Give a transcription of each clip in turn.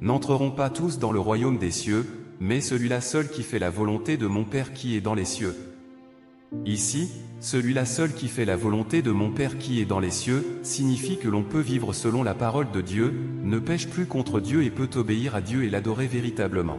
n'entreront pas tous dans le royaume des cieux, mais celui-là seul qui fait la volonté de mon Père qui est dans les cieux. Ici, celui-là seul qui fait la volonté de mon Père qui est dans les cieux, signifie que l'on peut vivre selon la parole de Dieu, ne pêche plus contre Dieu et peut obéir à Dieu et l'adorer véritablement.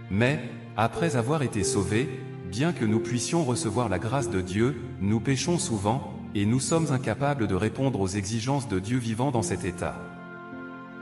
Mais, après avoir été sauvés, bien que nous puissions recevoir la grâce de Dieu, nous péchons souvent, et nous sommes incapables de répondre aux exigences de Dieu vivant dans cet état.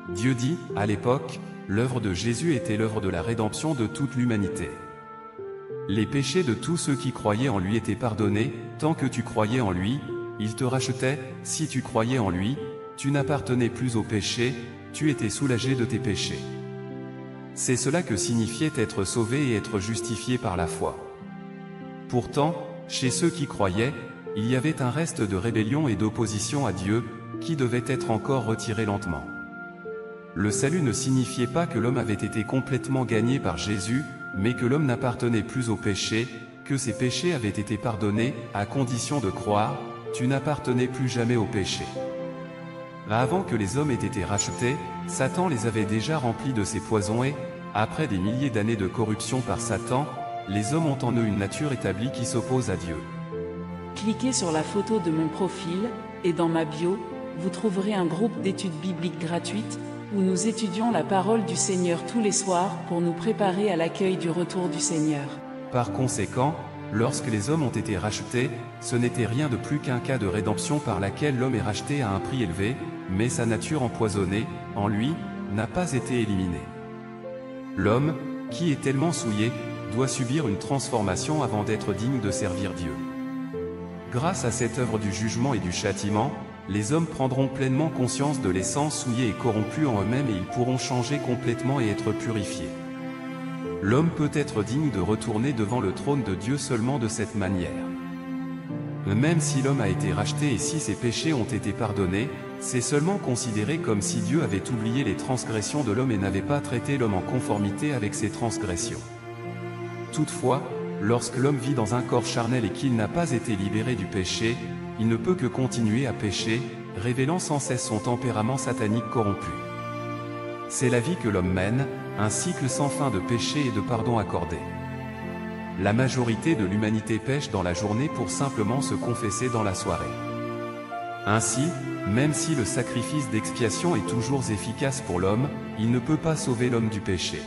Dieu dit, à l'époque, l'œuvre de Jésus était l'œuvre de la rédemption de toute l'humanité. Les péchés de tous ceux qui croyaient en lui étaient pardonnés, tant que tu croyais en lui, il te rachetait, si tu croyais en lui, tu n'appartenais plus au péché, tu étais soulagé de tes péchés. C'est cela que signifiait être sauvé et être justifié par la foi. Pourtant, chez ceux qui croyaient, il y avait un reste de rébellion et d'opposition à Dieu, qui devait être encore retiré lentement. Le salut ne signifiait pas que l'homme avait été complètement gagné par Jésus, mais que l'homme n'appartenait plus au péché, que ses péchés avaient été pardonnés, à condition de croire, tu n'appartenais plus jamais au péché. Avant que les hommes aient été rachetés, Satan les avait déjà remplis de ses poisons et, après des milliers d'années de corruption par Satan, les hommes ont en eux une nature établie qui s'oppose à Dieu. Cliquez sur la photo de mon profil, et dans ma bio, vous trouverez un groupe d'études bibliques gratuites, où nous étudions la parole du Seigneur tous les soirs pour nous préparer à l'accueil du retour du Seigneur. Par conséquent, lorsque les hommes ont été rachetés, ce n'était rien de plus qu'un cas de rédemption par laquelle l'homme est racheté à un prix élevé, mais sa nature empoisonnée, en lui, n'a pas été éliminée. L'homme, qui est tellement souillé, doit subir une transformation avant d'être digne de servir Dieu. Grâce à cette œuvre du jugement et du châtiment, les hommes prendront pleinement conscience de l'essence souillée et corrompue en eux-mêmes et ils pourront changer complètement et être purifiés. L'homme peut être digne de retourner devant le trône de Dieu seulement de cette manière. Même si l'homme a été racheté et si ses péchés ont été pardonnés, c'est seulement considéré comme si Dieu avait oublié les transgressions de l'homme et n'avait pas traité l'homme en conformité avec ses transgressions. Toutefois, lorsque l'homme vit dans un corps charnel et qu'il n'a pas été libéré du péché, il ne peut que continuer à pécher, révélant sans cesse son tempérament satanique corrompu. C'est la vie que l'homme mène, un cycle sans fin de péché et de pardon accordé. La majorité de l'humanité pêche dans la journée pour simplement se confesser dans la soirée. Ainsi, même si le sacrifice d'expiation est toujours efficace pour l'homme, il ne peut pas sauver l'homme du péché.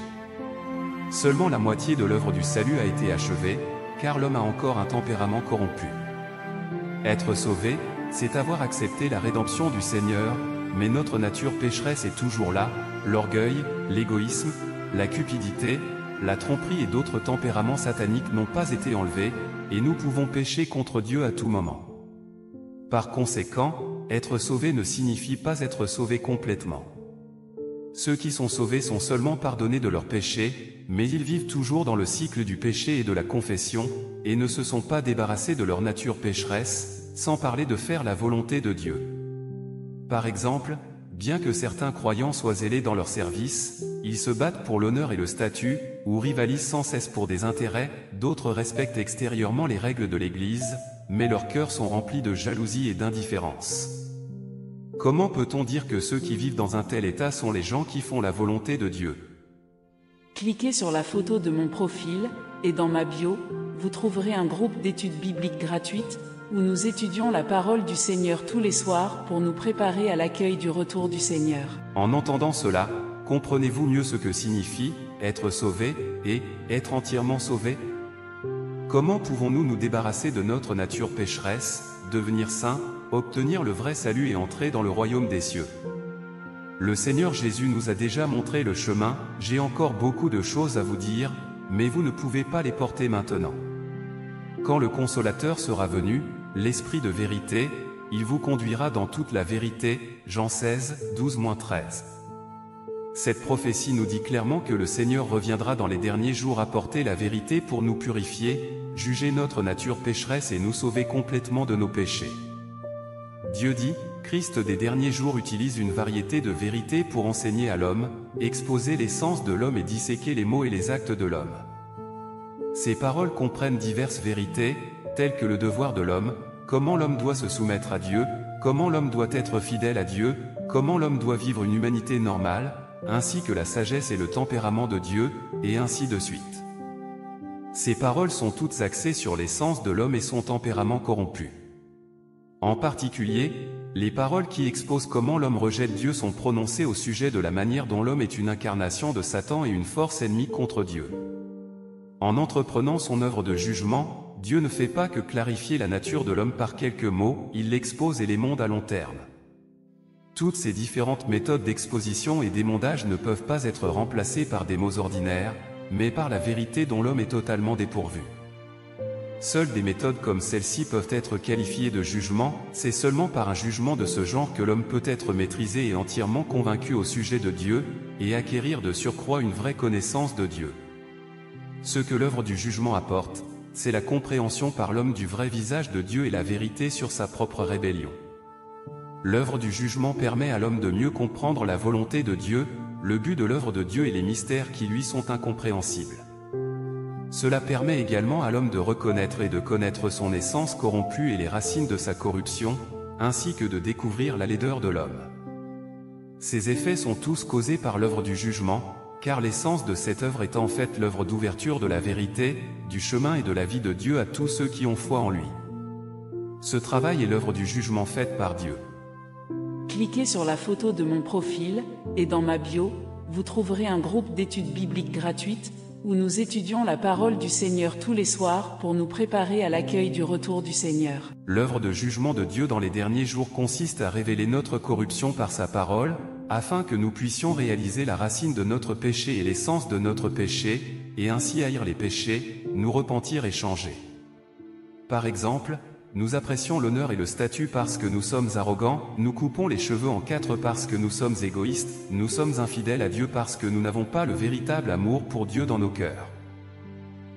Seulement la moitié de l'œuvre du salut a été achevée, car l'homme a encore un tempérament corrompu. Être sauvé, c'est avoir accepté la rédemption du Seigneur, mais notre nature pécheresse est toujours là, l'orgueil, l'égoïsme, la cupidité, la tromperie et d'autres tempéraments sataniques n'ont pas été enlevés, et nous pouvons pécher contre Dieu à tout moment. Par conséquent, être sauvé ne signifie pas être sauvé complètement. Ceux qui sont sauvés sont seulement pardonnés de leurs péchés, mais ils vivent toujours dans le cycle du péché et de la confession, et ne se sont pas débarrassés de leur nature pécheresse, sans parler de faire la volonté de Dieu. Par exemple, bien que certains croyants soient zélés dans leur service, ils se battent pour l'honneur et le statut, ou rivalisent sans cesse pour des intérêts, d'autres respectent extérieurement les règles de l'Église, mais leurs cœurs sont remplis de jalousie et d'indifférence. Comment peut-on dire que ceux qui vivent dans un tel état sont les gens qui font la volonté de Dieu? Cliquez sur la photo de mon profil, et dans ma bio, vous trouverez un groupe d'études bibliques gratuites, où nous étudions la parole du Seigneur tous les soirs pour nous préparer à l'accueil du retour du Seigneur. En entendant cela, comprenez-vous mieux ce que signifie être sauvé et être entièrement sauvé? Comment pouvons-nous nous débarrasser de notre nature pécheresse, devenir saints, obtenir le vrai salut et entrer dans le royaume des cieux? Le Seigneur Jésus nous a déjà montré le chemin. J'ai encore beaucoup de choses à vous dire, mais vous ne pouvez pas les porter maintenant. Quand le Consolateur sera venu, l'Esprit de vérité, il vous conduira dans toute la vérité. Jean 16, 12-13. Cette prophétie nous dit clairement que le Seigneur reviendra dans les derniers jours apporter la vérité pour nous purifier, juger notre nature pécheresse et nous sauver complètement de nos péchés. Dieu dit, Christ des derniers jours utilise une variété de vérités pour enseigner à l'homme, exposer l'essence de l'homme et disséquer les mots et les actes de l'homme. Ces paroles comprennent diverses vérités, telles que le devoir de l'homme, comment l'homme doit se soumettre à Dieu, comment l'homme doit être fidèle à Dieu, comment l'homme doit vivre une humanité normale, ainsi que la sagesse et le tempérament de Dieu, et ainsi de suite. Ces paroles sont toutes axées sur l'essence de l'homme et son tempérament corrompu. En particulier, les paroles qui exposent comment l'homme rejette Dieu sont prononcées au sujet de la manière dont l'homme est une incarnation de Satan et une force ennemie contre Dieu. En entreprenant son œuvre de jugement, Dieu ne fait pas que clarifier la nature de l'homme par quelques mots, il l'expose et l'émonde à long terme. Toutes ces différentes méthodes d'exposition et d'émondage ne peuvent pas être remplacées par des mots ordinaires, mais par la vérité dont l'homme est totalement dépourvu. Seules des méthodes comme celle-ci peuvent être qualifiées de jugement, c'est seulement par un jugement de ce genre que l'homme peut être maîtrisé et entièrement convaincu au sujet de Dieu, et acquérir de surcroît une vraie connaissance de Dieu. Ce que l'œuvre du jugement apporte, c'est la compréhension par l'homme du vrai visage de Dieu et la vérité sur sa propre rébellion. L'œuvre du jugement permet à l'homme de mieux comprendre la volonté de Dieu, le but de l'œuvre de Dieu et les mystères qui lui sont incompréhensibles. Cela permet également à l'homme de reconnaître et de connaître son essence corrompue et les racines de sa corruption, ainsi que de découvrir la laideur de l'homme. Ces effets sont tous causés par l'œuvre du jugement, car l'essence de cette œuvre est en fait l'œuvre d'ouverture de la vérité, du chemin et de la vie de Dieu à tous ceux qui ont foi en lui. Ce travail est l'œuvre du jugement faite par Dieu. Cliquez sur la photo de mon profil, et dans ma bio, vous trouverez un groupe d'études bibliques gratuites, où nous étudions la parole du Seigneur tous les soirs pour nous préparer à l'accueil du retour du Seigneur. L'œuvre de jugement de Dieu dans les derniers jours consiste à révéler notre corruption par sa parole, afin que nous puissions réaliser la racine de notre péché et l'essence de notre péché, et ainsi haïr les péchés, nous repentir et changer. Par exemple, nous apprécions l'honneur et le statut parce que nous sommes arrogants, nous coupons les cheveux en quatre parce que nous sommes égoïstes, nous sommes infidèles à Dieu parce que nous n'avons pas le véritable amour pour Dieu dans nos cœurs.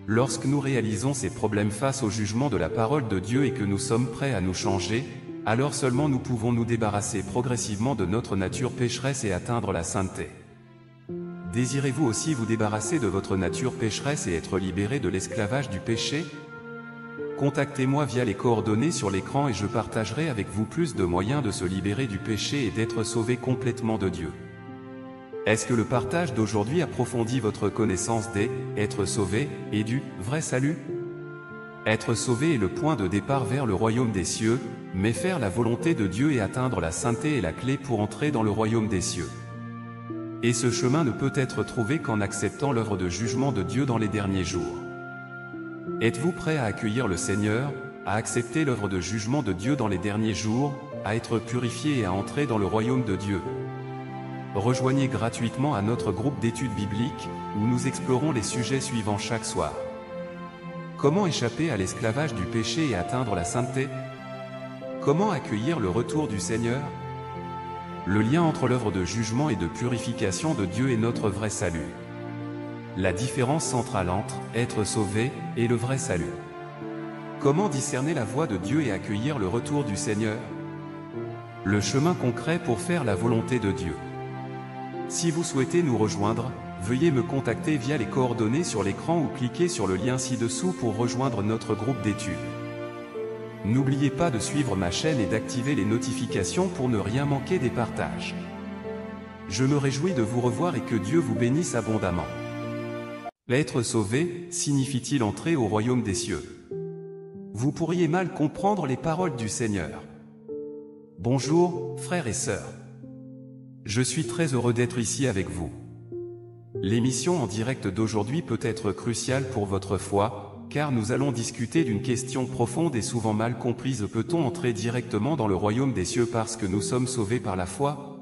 Lorsque nous réalisons ces problèmes face au jugement de la parole de Dieu et que nous sommes prêts à nous changer, alors seulement nous pouvons nous débarrasser progressivement de notre nature pécheresse et atteindre la sainteté. Désirez-vous aussi vous débarrasser de votre nature pécheresse et être libéré de l'esclavage du péché ? Contactez-moi via les coordonnées sur l'écran et je partagerai avec vous plus de moyens de se libérer du péché et d'être sauvé complètement de Dieu. Est-ce que le partage d'aujourd'hui approfondit votre connaissance des « être sauvé » et du « vrai salut » ? Être sauvé est le point de départ vers le royaume des cieux, mais faire la volonté de Dieu et atteindre la sainteté est la clé pour entrer dans le royaume des cieux. Et ce chemin ne peut être trouvé qu'en acceptant l'œuvre de jugement de Dieu dans les derniers jours. Êtes-vous prêt à accueillir le Seigneur, à accepter l'œuvre de jugement de Dieu dans les derniers jours, à être purifié et à entrer dans le royaume de Dieu? Rejoignez gratuitement à notre groupe d'études bibliques, où nous explorons les sujets suivants chaque soir. Comment échapper à l'esclavage du péché et atteindre la sainteté? Comment accueillir le retour du Seigneur? Le lien entre l'œuvre de jugement et de purification de Dieu est notre vrai salut. La différence centrale entre « être sauvé » et le vrai salut. Comment discerner la voix de Dieu et accueillir le retour du Seigneur? Le chemin concret pour faire la volonté de Dieu. Si vous souhaitez nous rejoindre, veuillez me contacter via les coordonnées sur l'écran ou cliquez sur le lien ci-dessous pour rejoindre notre groupe d'études. N'oubliez pas de suivre ma chaîne et d'activer les notifications pour ne rien manquer des partages. Je me réjouis de vous revoir et que Dieu vous bénisse abondamment. Être sauvé, signifie-t-il entrer au royaume des cieux? Vous pourriez mal comprendre les paroles du Seigneur. Bonjour, frères et sœurs. Je suis très heureux d'être ici avec vous. L'émission en direct d'aujourd'hui peut être cruciale pour votre foi, car nous allons discuter d'une question profonde et souvent mal comprise. Peut-on entrer directement dans le royaume des cieux parce que nous sommes sauvés par la foi?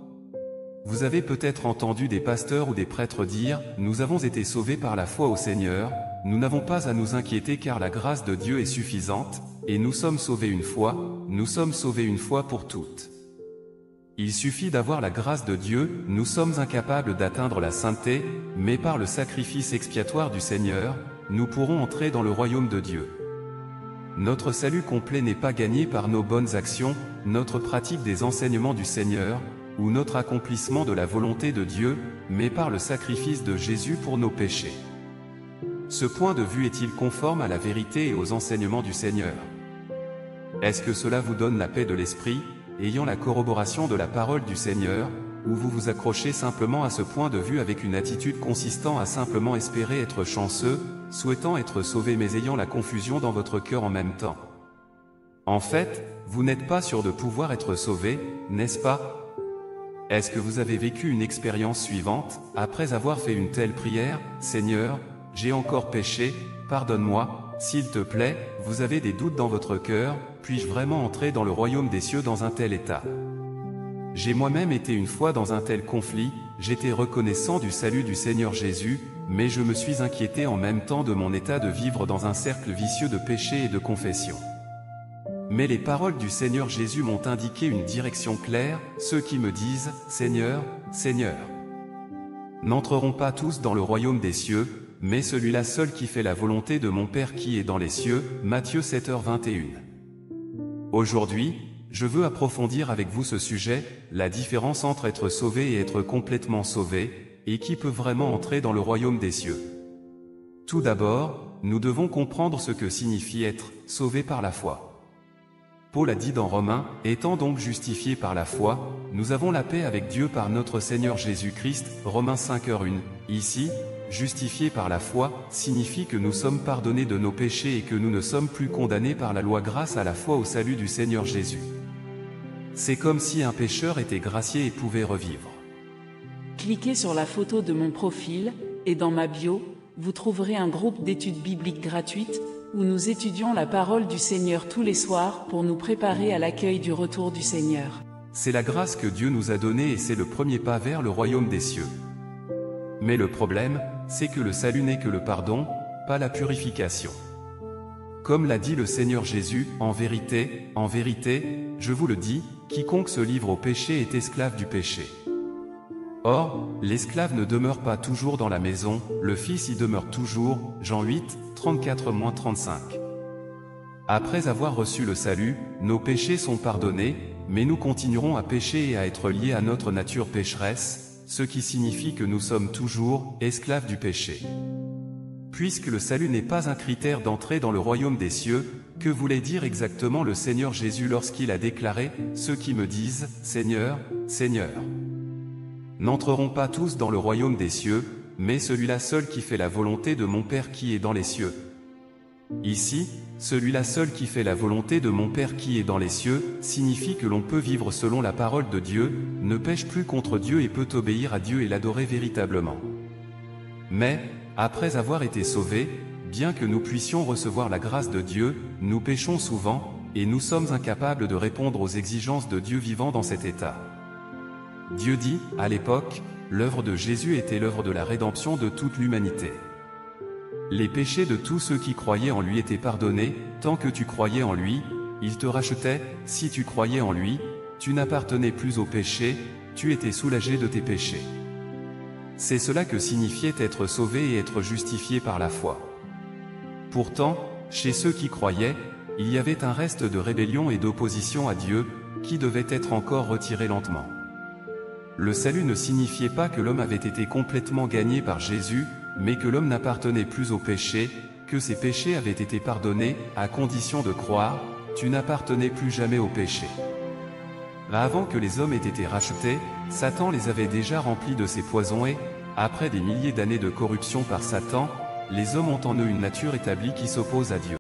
Vous avez peut-être entendu des pasteurs ou des prêtres dire « Nous avons été sauvés par la foi au Seigneur, nous n'avons pas à nous inquiéter car la grâce de Dieu est suffisante, et nous sommes sauvés une fois, nous sommes sauvés une fois pour toutes. » Il suffit d'avoir la grâce de Dieu, nous sommes incapables d'atteindre la sainteté, mais par le sacrifice expiatoire du Seigneur, nous pourrons entrer dans le royaume de Dieu. Notre salut complet n'est pas gagné par nos bonnes actions, notre pratique des enseignements du Seigneur, ou notre accomplissement de la volonté de Dieu, mais par le sacrifice de Jésus pour nos péchés. Ce point de vue est-il conforme à la vérité et aux enseignements du Seigneur? Est-ce que cela vous donne la paix de l'esprit, ayant la corroboration de la parole du Seigneur, ou vous vous accrochez simplement à ce point de vue avec une attitude consistant à simplement espérer être chanceux, souhaitant être sauvé mais ayant la confusion dans votre cœur en même temps. En fait, vous n'êtes pas sûr de pouvoir être sauvé, n'est-ce pas? Est-ce que vous avez vécu une expérience suivante, après avoir fait une telle prière, « Seigneur, j'ai encore péché, pardonne-moi, s'il te plaît », vous avez des doutes dans votre cœur, puis-je vraiment entrer dans le royaume des cieux dans un tel état? J'ai moi-même été une fois dans un tel conflit, j'étais reconnaissant du salut du Seigneur Jésus, mais je me suis inquiété en même temps de mon état de vivre dans un cercle vicieux de péché et de confession. Mais les paroles du Seigneur Jésus m'ont indiqué une direction claire, ceux qui me disent « Seigneur, Seigneur » n'entreront pas tous dans le royaume des cieux, mais celui-là seul qui fait la volonté de mon Père qui est dans les cieux. Matthieu 7h21. Aujourd'hui, je veux approfondir avec vous ce sujet, la différence entre être sauvé et être complètement sauvé, et qui peut vraiment entrer dans le royaume des cieux. Tout d'abord, nous devons comprendre ce que signifie être sauvé par la foi. Paul a dit dans Romains, « Étant donc justifiés par la foi, nous avons la paix avec Dieu par notre Seigneur Jésus-Christ. » Romains 5h1. Ici, justifiés par la foi, signifie que nous sommes pardonnés de nos péchés et que nous ne sommes plus condamnés par la loi grâce à la foi au salut du Seigneur Jésus. C'est comme si un pécheur était gracié et pouvait revivre. Cliquez sur la photo de mon profil, et dans ma bio, vous trouverez un groupe d'études bibliques gratuites, où nous étudions la parole du Seigneur tous les soirs pour nous préparer à l'accueil du retour du Seigneur. C'est la grâce que Dieu nous a donnée et c'est le premier pas vers le royaume des cieux. Mais le problème, c'est que le salut n'est que le pardon, pas la purification. Comme l'a dit le Seigneur Jésus, en vérité, je vous le dis, quiconque se livre au péché est esclave du péché. Or, l'esclave ne demeure pas toujours dans la maison, le Fils y demeure toujours. Jean 8, 34-35. Après avoir reçu le salut, nos péchés sont pardonnés, mais nous continuerons à pécher et à être liés à notre nature pécheresse, ce qui signifie que nous sommes toujours esclaves du péché. Puisque le salut n'est pas un critère d'entrée dans le royaume des cieux, que voulait dire exactement le Seigneur Jésus lorsqu'il a déclaré « Ceux qui me disent « Seigneur, Seigneur » n'entreront pas tous dans le royaume des cieux, mais celui-là seul qui fait la volonté de mon Père qui est dans les cieux. » Ici, celui-là seul qui fait la volonté de mon Père qui est dans les cieux, signifie que l'on peut vivre selon la parole de Dieu, ne pêche plus contre Dieu et peut obéir à Dieu et l'adorer véritablement. Mais, après avoir été sauvés, bien que nous puissions recevoir la grâce de Dieu, nous péchons souvent, et nous sommes incapables de répondre aux exigences de Dieu vivant dans cet état. Dieu dit, à l'époque, l'œuvre de Jésus était l'œuvre de la rédemption de toute l'humanité. Les péchés de tous ceux qui croyaient en lui étaient pardonnés, tant que tu croyais en lui, il te rachetait, si tu croyais en lui, tu n'appartenais plus au péché, tu étais soulagé de tes péchés. C'est cela que signifiait être sauvé et être justifié par la foi. Pourtant, chez ceux qui croyaient, il y avait un reste de rébellion et d'opposition à Dieu, qui devait être encore retiré lentement. Le salut ne signifiait pas que l'homme avait été complètement gagné par Jésus, mais que l'homme n'appartenait plus au péché, que ses péchés avaient été pardonnés, à condition de croire, tu n'appartenais plus jamais au péché. Avant que les hommes aient été rachetés, Satan les avait déjà remplis de ses poisons et, après des milliers d'années de corruption par Satan, les hommes ont en eux une nature établie qui s'oppose à Dieu.